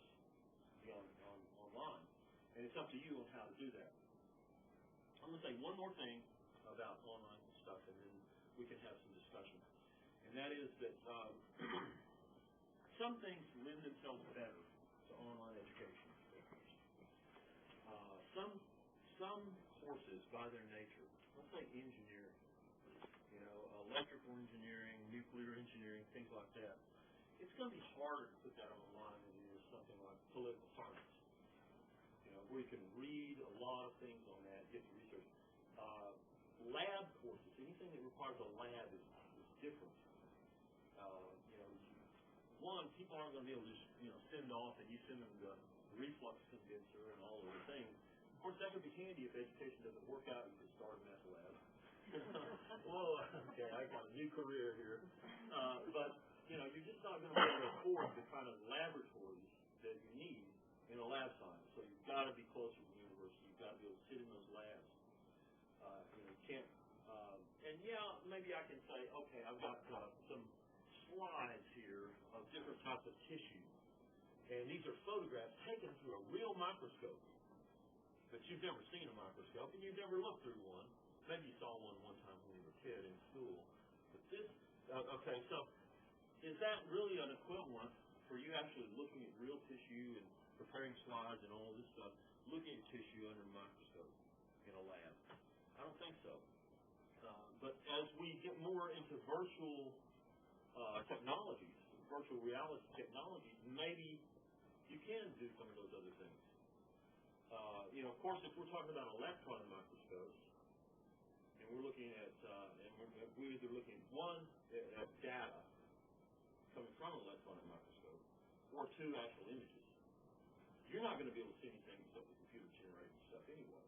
online. And it's up to you on how to do that. I'm going to say one more thing about online stuff, and then we can have some discussion. And that is that some things lend themselves better to online education. Some courses, by their nature, let's say engineering, electrical engineering, nuclear engineering, things like that, it's going to be harder to put that online than it is something like political science, where you can read a lot of things on that, get the research. Lab courses, anything that requires a lab is different. One, people aren't going to be able to just, send off and you send them the reflux condenser and all of the things. Of course, that would be handy if education doesn't work out. You can start a meth lab. Whoa, okay, I got a new career here. But, you're just not going to be able to afford the kind of laboratories that you need in a lab science. So you've got to be closer to the university. You've got to be able to sit in those labs. You can't, and maybe I can say, okay, I've got some slides here of different types of tissue. And these are photographs taken through a real microscope. But you've never seen a microscope, and you've never looked through one. Maybe you saw one time when you were a kid in school. But this, okay, so is that really an equivalent for you actually looking at real tissue and preparing slides and all this stuff, looking at tissue under a microscope in a lab? I don't think so. But as we get more into virtual technologies, virtual reality technologies, maybe you can do some of those other things. Of course, if we're talking about electron microscopes, and we're looking at, we're either looking at data coming from an electron microscope, or two actual images. You're not going to be able to see anything except the computer-generated stuff anyway.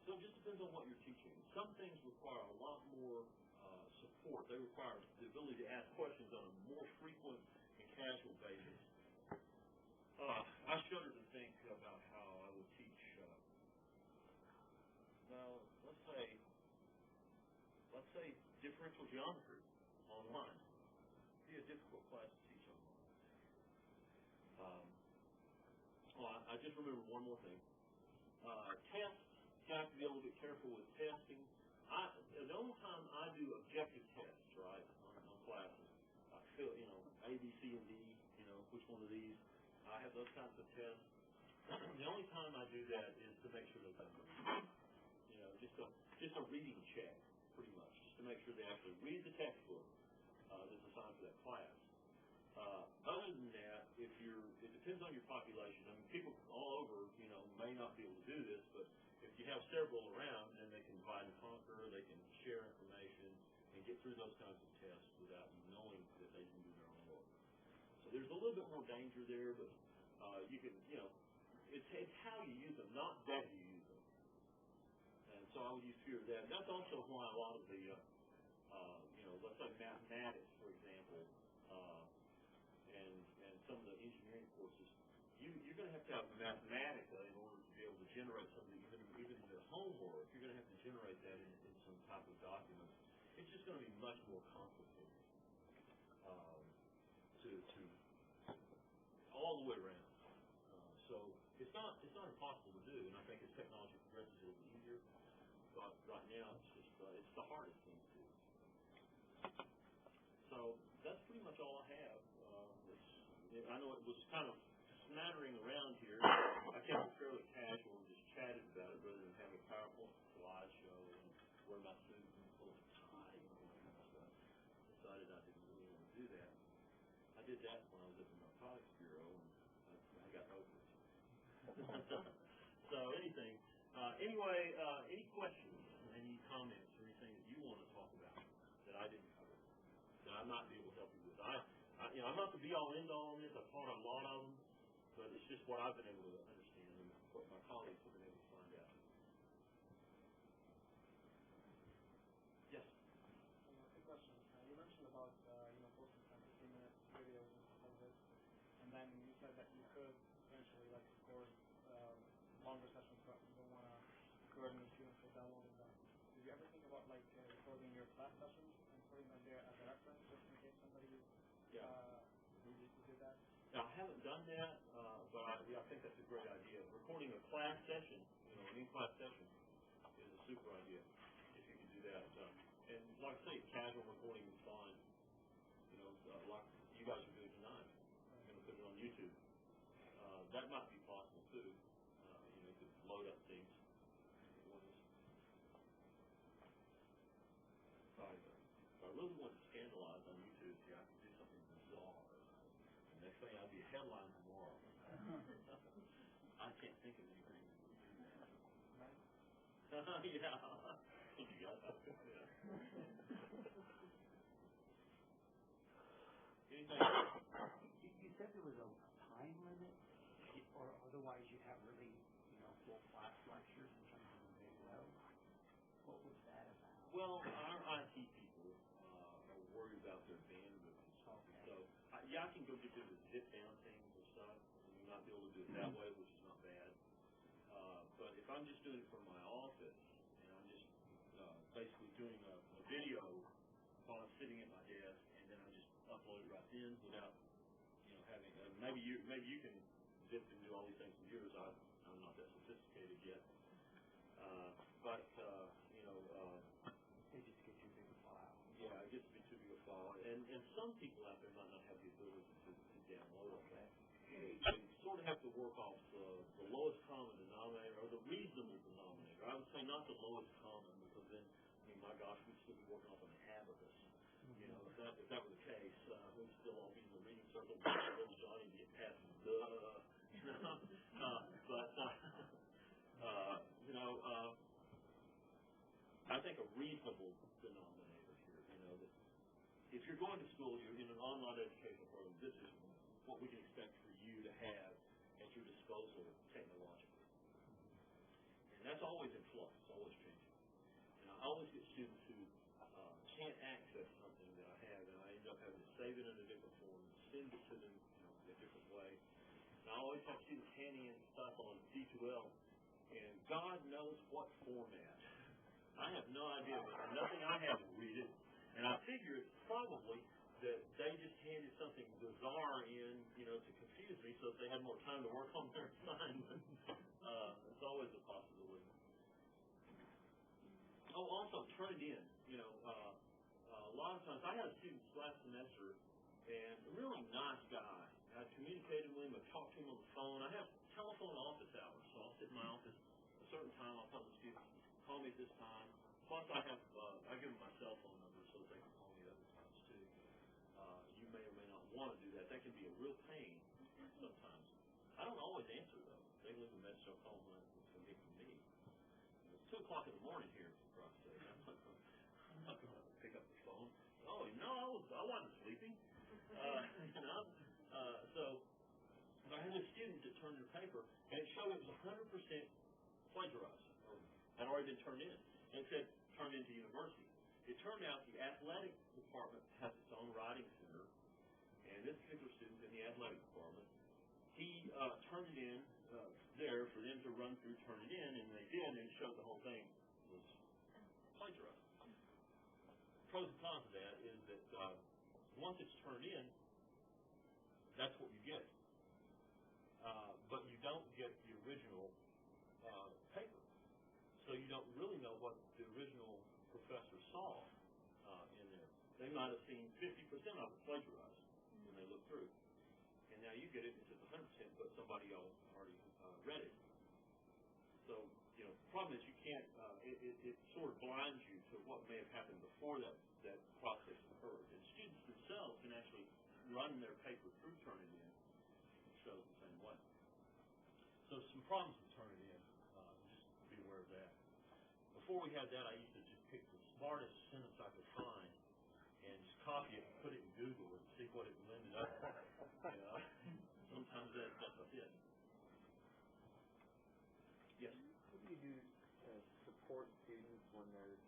So it just depends on what you're teaching. Some things require a lot more support. They require the ability to ask questions on a more frequent and casual basis. I shudder to think about how I would teach, let's say differential geometry online. It'd be a difficult class to teach online. I just remembered one more thing. Tests, you have to be a little bit careful with testing. The only time I do objective tests, right, on classes, I feel, A, B, C, and D, which one of these, I have those kinds of tests. The only time I do that is to make sure they've done it. Just a reading check, pretty much, just to make sure they actually read the textbook that's assigned for that class. Other than that, it depends on your population. I mean, people all over, may not be able to do this, but if you have several around, then they can divide and conquer, they can share information, and get through those kinds of tests without knowing that they can do their own work. So there's a little bit more danger there, but you can, it's how you use them, not that you use them. And so I would use fear of that. And that's also why a lot of the, let's say mathematics, for example, and some of the engineering courses, you're going to have Mathematica in order to be able to generate something, even in their homework. You're going to have to generate that in some type of document. It's just going to be much more complicated to all the way around. So it's not impossible to do, and I think as technology progresses, it'll be easier. But right now, it's the hardest thing to do. So that's pretty much all I have. I know it was kind of smattering around here. I kept it fairly casual and just chatted about it rather than have a PowerPoint slideshow and wear my suit and full of tie and all that kind of stuff. Decided I didn't really want to do that. I did that when I was at the Narcotics Bureau, and I got over it. So anyway, any questions, any comments, or anything that you want to talk about that I didn't cover, that I might be able to help you with? I'm not the be-all, end-all on this. I've taught a lot of them, but it's just what I've been able to understand and what my colleagues have been able to find out. Yes? Quick question. You mentioned about, posting 10-15-minute videos and stuff like this, and then you said that you could eventually record longer sessions, but you don't want to burden the students with downloading them. Did you ever think about recording your class sessions and putting them there as a reference, just in case somebody did that? Now, I haven't done that, but I think that's a great idea. Recording a class session, an in-class session, is a super idea if you can do that. And like I say, casual recording is fine. Like you guys are doing tonight. I'm going to put it on YouTube. That might be possible too. You could load up things. If I really want to scandalize on YouTube, I could do something bizarre. The next thing I'd be a headline tomorrow. I can't think of anything that would do that. Yeah. You got that. Yeah. Anything else? You said there was a time limit, or otherwise you'd have really, full class lectures in terms of the video. What was that about? Well, our IT people are worried about their bandwidth and stuff. Okay. So, I can go get them to zip down things and stuff, and we might be able to do it that way, which is not bad. But if I'm just doing it from my office, and I'm just basically doing a video while I'm sitting at my desk, and then I just upload it right in without, having maybe you can zip and do all these things from yours. I'm not that sophisticated yet. But It just gets too big a file. Yeah, it gets to be too big a file. And some people out there might not have the ability to download it. Okay. So you sort of have to work off the lowest common denominator, or the reasonable denominator. I would say not the lowest common, because then, my gosh, we'd still be working off an abacus. If that were the case, we'd still all be in the reading circle, little Johnny be a past I think a reasonable denominator here, that if you're going to school, you're in an online educational program, this is what we can expect for you to have at your disposal technologically. And that's always in flux. It's always changing. And I always get students who can't access something that I have, and I end up having to save it in a different form, send it to them, a different way. And I always have students handing in stuff on D2L, and God knows what format. I have no idea, but nothing I have will read it. And I figure it's probably that they just handed something bizarre in, to confuse me, so that they had more time to work on their assignment. It's always a possibility. Oh, also, turn it in. A lot of times, I had a student last semester, and a really nice guy. I communicated with him, I talked to him on the phone. I have telephone office hours, so I'll sit in my office a certain time. I'll tell the students, call me at this time. Plus, I give them my cell phone number so that they can call me other times, too. You may or may not want to do that. That can be a real pain sometimes. I don't always answer, though. They leave a message, I'll call them when it's going to be from me. It's 2 o'clock in the morning here, for God's sake. I'm not going to pick up the phone. Oh, no, I wasn't sleeping. So I had a student that turned in a paper, and it showed it was 100% plagiarized, or had already been turned in. And it said, turned into university. It turned out the athletic department has its own writing center, and this particular student in the athletic department, he turned it in there for them to run through, turn it in, and they did, and it showed the whole thing was plagiarized. Pros and cons of that is that once it's turned in, that's what you get. But you don't get the original paper. So you don't really know what the original professor saw in there. They might have seen 50% of it plagiarized when they looked through. And now you get it, it's 100%, but somebody else already read it. So, the problem is you can't, it sort of blinds you to what may have happened before that process occurred. And students themselves can actually run their paper through turning in. It shows the same way. So some problems with turning in. Just be aware of that. Before we had that, I used to just pick the smartest sentence I could find and just copy it and put it in Google and see what it ended up with. Sometimes that's a hit. Yes? What do you do to support students when they're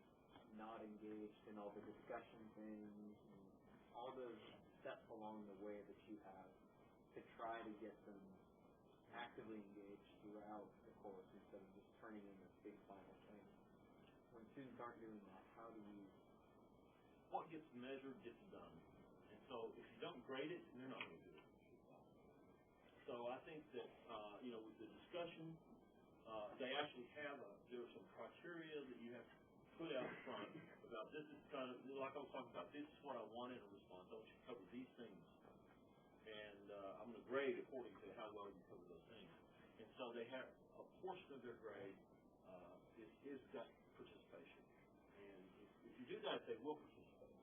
not engaged in all the discussion things and all those steps along the way that you have to try to get them actively engaged throughout the course instead of just turning in this big final thing? When students aren't doing that, how do you... What gets measured gets done. And so if you don't grade it, you're not going to do it. So I think that, with the discussion, they actually have there are some criteria that you have to put out front about this is kind of, like I was talking about, this is what I want in a response. I want you to cover these things. And I'm going to grade according to how well you cover those things. And so they have a portion of their grade is that participation. And if you do that, they will participate.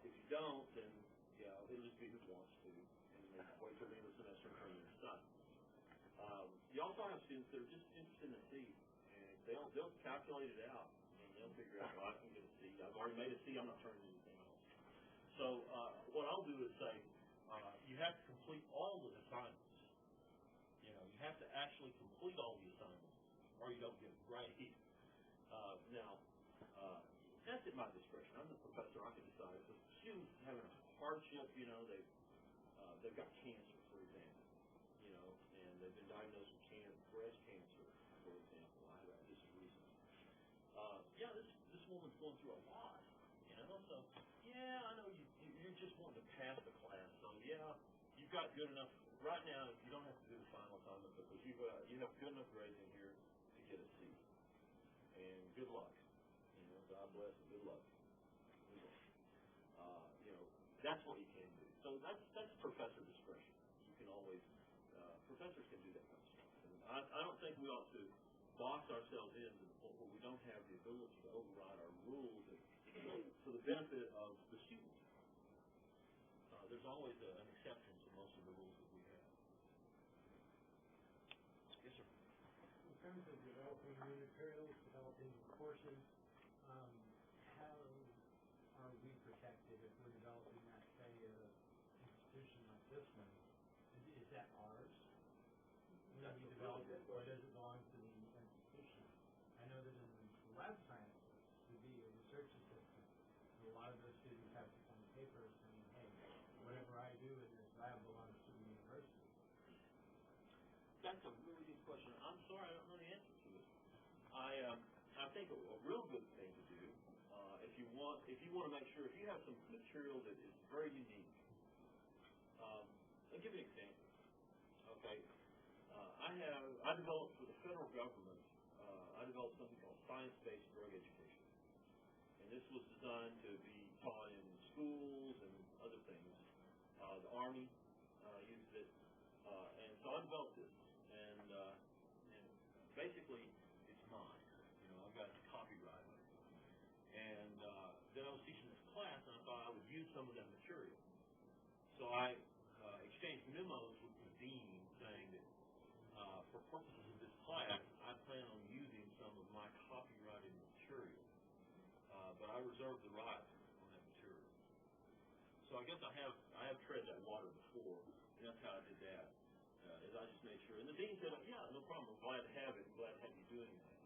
If you don't, then, it'll just be who wants to. And they wait till the end of the semester and turn in their stuff. You also have students that are just interested in a C, and they'll calculate it out, and they'll figure out, well, I can get a C. I've already made a C. I'm not turning anything else. So what I'll do is say, you have to complete all the assignments. You have to actually complete all the assignments, or you don't get a grade. Now, that's at my discretion. I'm the professor. I can decide. If a student's having a hardship, they've got cancer, for example, and they've been diagnosed with breast cancer, for example. This is recent. This woman's going through a lot, so, I know you're just wanting to pass the class, so, you've got good enough, right now, you don't have to do the final assignment because you have good enough grades in here to get a C. And good luck. God bless and good luck. That's what you can do. So that's professor discretion. You can always, professors can do that kind of stuff. And I don't think we ought to box ourselves in to the point where we don't have the ability to override our rules for the benefit of the student. There's always an exception to most of the rules that we have. Yes, sir. In terms of developing new materials, developing courses, how are we protected if we're developing that, say, at an institution like this one? Is that ours? When we develop it, or does it belong to the institution? lab scientists to be a research assistant. And a lot of those students have to send papers saying, hey, whatever I do in this lab belongs to the university. That's a really good question. I'm sorry, I don't know the answer to it. I think a real good thing to do, if you want to make sure, if you have some material that is very unique, I'll give you an example. Okay, I developed for the federal government, I developed something called science-based drug education. And this was designed to be taught in schools and other things. The Army used it. And so I developed this. And basically, it's mine. I've got copyright on it. And then I was teaching this class, and I thought I would use some of that material. So I exchanged memos with the dean saying that for purposes of this class, I plan on using some of my copyrighted material, but I reserve the right on that material. So I guess I have tread that water before, and that's how I did that. Is I just made sure, and the dean said, yeah, no problem. I'm glad to have it. I'm glad to have you doing that.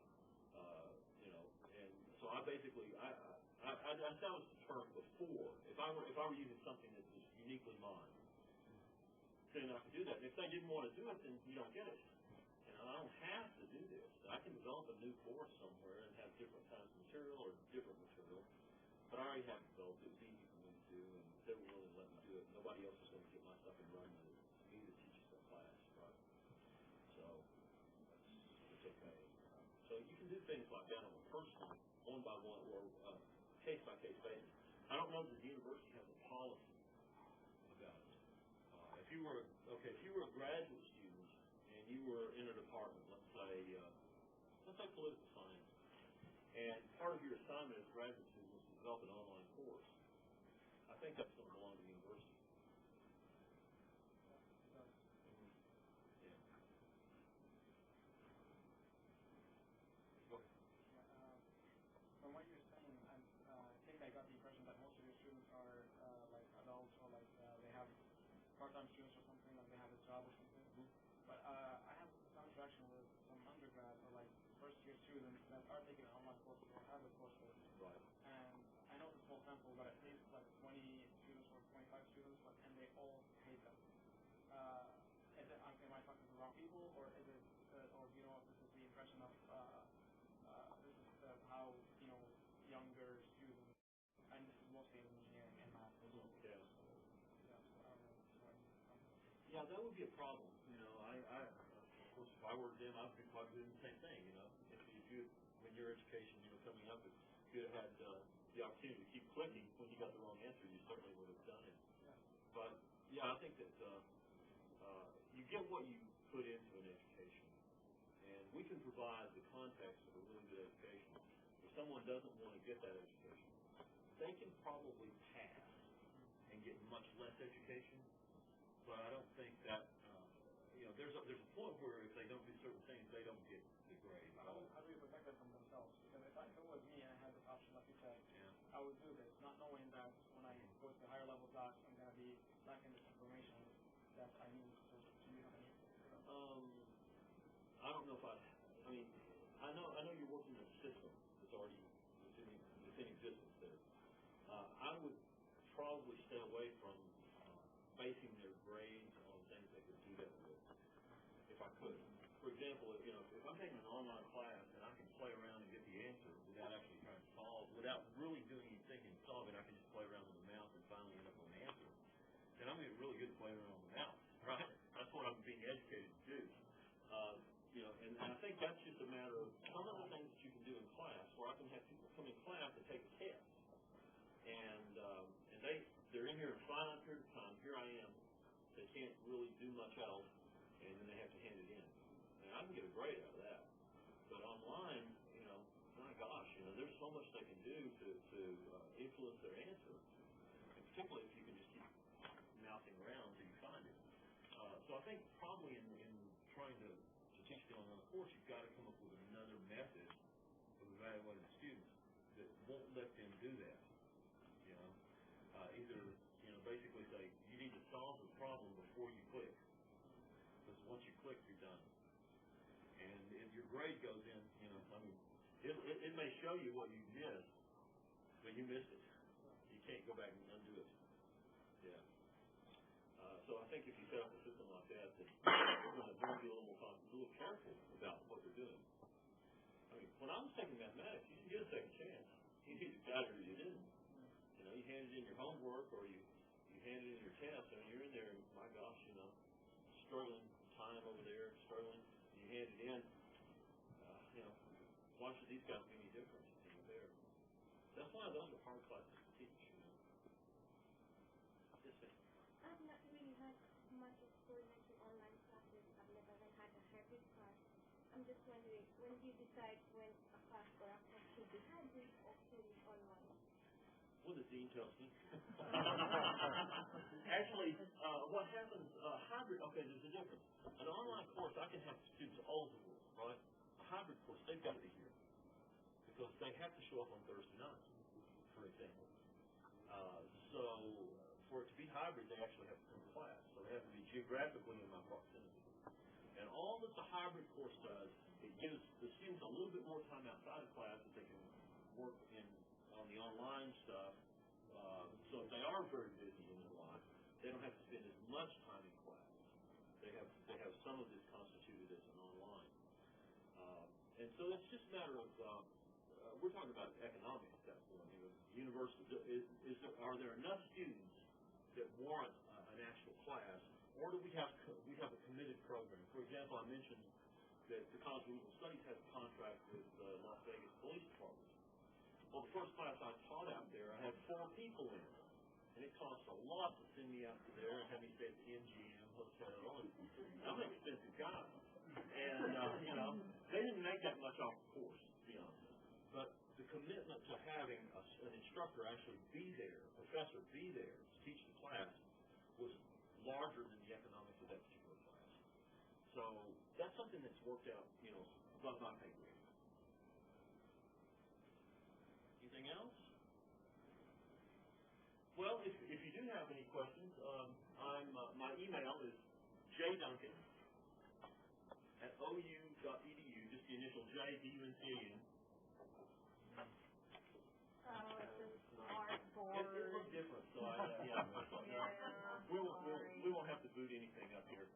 And so I basically I established the term before. If I were using something that was uniquely mine, then I could do that. And if they didn't want to do it, then you don't get it. And I don't have to do this. I can develop a new course somewhere and have different kinds of material or different material. But I already have developed it. It's easy for me to do, and they were willing to let me do it. Nobody else is going to get my stuff and run with it. It's me that teaches the class, right? So it's okay. So you can do things like that on a personal, one by one, or case by case basis. I don't know that the university has a policy about it. If you were a graduate student and you were in a department, let's say political science, and part of your assignment as a graduate student was to develop an online course, I think that's going to belong to the university. From what you're saying, I think I got the impression that most of your students are like adults, or like they have part-time students or something, like they have a job or something. Mm-hmm. But I have some interaction with some undergrads or like first-year students that are taking online courses or have a coursework. Right. And I know it's a small sample, but at least like 20 students or 25 students, and they all hate them. Am I talking to the wrong people, or is it, or do you know if this is the impression of this is how younger students, and this is mostly in engineering and math as well. Yeah. Yeah, so I don't know. Yeah, that would be a problem. Of course, if I were them, I would be probably doing the same thing. If you, when your education, coming up, if you had the opportunity to keep clicking when you got the wrong answer, you certainly would have done it. Yeah. But yeah, I think that you get what you put into an education, and we can provide the context of a really good education. If someone doesn't want to get that education, they can probably pass and get much less education. But I don't think that there's a point where if they don't do certain things, they don't get the grade. How do you protect them from themselves? Because if it was me and I had this option, like you said, Yeah. I would do this, not knowing that when I go to higher level class, I'm going to be lacking this information that I need. So do you have any? I don't know if I know you're working in a system that's already in existence there. I would probably stay away from basing their grades on things they could do that with, if I could. For example, if I'm taking an online class and I can play around and get the answer without actually trying to solve, without really doing any thinking and solving, I can just play around with the mouse and finally end up with an answer. And I'm getting really good at playing around with the mouse, right? That's what I'm being educated to do. And I think that's just a matter of some of the things that you can do in class, where I can have people come in class and take a test. And they're in here a finite period of time. Here I am. They can't really do much else, and then they have to hand it in. And I can get a grade out of that. But online, my gosh, there's so much they can do to influence their answer, and particularly if you can just keep mouthing around until you find it. So I think probably in trying to teach them on a course, you've got to come up with another method of evaluating students that won't let them do that. Either basically say you need to solve the problem before you click, because once you click, you're done. And if your grade goes in, It may show you what you missed, but you missed it. You can't go back and undo it. Yeah. So I think if you set up a system like that, then they're going to be a little careful about what they're doing. I mean, when I was taking mathematics, you didn't get a second chance. You either got it or you didn't. You know, you handed in your homework or you handed in your test. I mean, you're in there, and my gosh, you know, struggling time over there, struggling. You hand it in. You know, why should these guys be any different there? That's why those are hard classes to teach. You know. Yes, ma'am. I've not really had much exposure to online classes. I've never even had a hybrid class. I'm just wondering, when do you decide when a class or a course should be hybrid or fully online? Well, the dean tells me. Actually, what happens, hybrid, okay, there's a difference. An online course, I can have students all over the world, right? A hybrid course, they've got to be here because they have to show up on Thursday night, for example. So for it to be hybrid, they actually have to come to class. So they have to be geographically in my proximity. And all that the hybrid course does, it gives the students a little bit more time outside of class that they can work on the online stuff. So if they are very busy in their life, they don't have to spend as much time in class. They have some of this constituted as an online. And so it's just a matter of we're talking about economics at that point. You know, university are there enough students that warrant an actual class, or do we have a committed program? For example, I mentioned that the College of Legal Studies has a contract with the Las Vegas Police Department. Well, the first class I taught out there, I had 4 people in it, and it cost a lot to send me out to there and have me stay at the MGM hotel. And I'm an expensive guy, and you know, they didn't make that much off the course, to be honest. But the commitment to having an instructor actually be there, a professor be there to teach the class, was larger than the economics of that particular class. So that's something that's worked out, you know, above my pay grade. Anything else? Well, if you do have any questions, my email is jduncan@ou.edu, just the initial J, D-U-N-C-A-N. It's a smart board. It looks different, so we won't have to boot anything up here.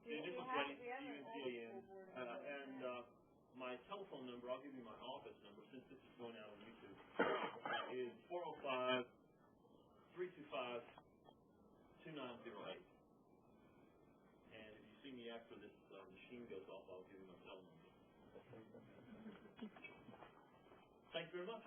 The initial J, D-U-N-C-A-N, and my telephone number, I'll give you my office number since this is going out on YouTube, is 405-325-2908. And if you see me after this machine goes off, I'll give you my cell number. Thank you very much.